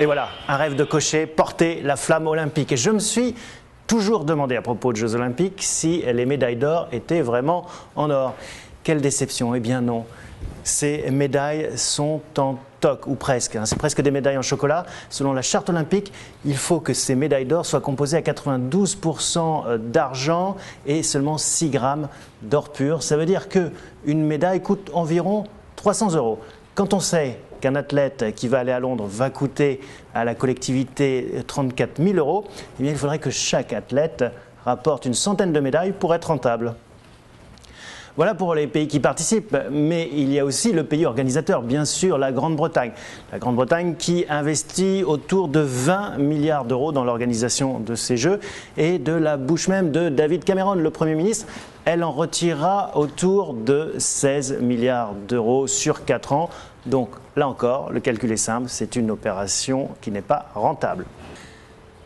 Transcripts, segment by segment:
Et voilà, un rêve de cocher, porter la flamme olympique. Et je me suis toujours demandé à propos de Jeux Olympiques si les médailles d'or étaient vraiment en or. Quelle déception, eh bien non. Ces médailles sont en toc, ou presque. C'est presque des médailles en chocolat. Selon la charte olympique, il faut que ces médailles d'or soient composées à 92% d'argent et seulement 6 grammes d'or pur. Ça veut dire qu'une médaille coûte environ 300 €. Quand on sait qu'un athlète qui va aller à Londres va coûter à la collectivité 34 000 €, eh bien, il faudrait que chaque athlète rapporte une centaine de médailles pour être rentable. Voilà pour les pays qui participent, mais il y a aussi le pays organisateur, bien sûr la Grande-Bretagne. La Grande-Bretagne qui investit autour de 20 milliards d'euros dans l'organisation de ces Jeux et de la bouche même de David Cameron, le Premier ministre. Elle en retirera autour de 16 milliards d'euros sur 4 ans. Donc là encore, le calcul est simple, c'est une opération qui n'est pas rentable.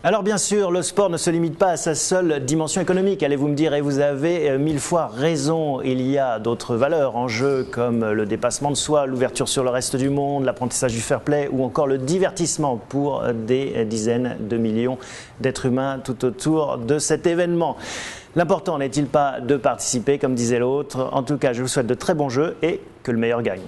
Alors bien sûr, le sport ne se limite pas à sa seule dimension économique. Allez-vous me dire, et vous avez 1000 fois raison, il y a d'autres valeurs en jeu comme le dépassement de soi, l'ouverture sur le reste du monde, l'apprentissage du fair play ou encore le divertissement pour des dizaines de millions d'êtres humains tout autour de cet événement. L'important n'est-il pas de participer, comme disait l'autre? En tout cas, je vous souhaite de très bons jeux et que le meilleur gagne.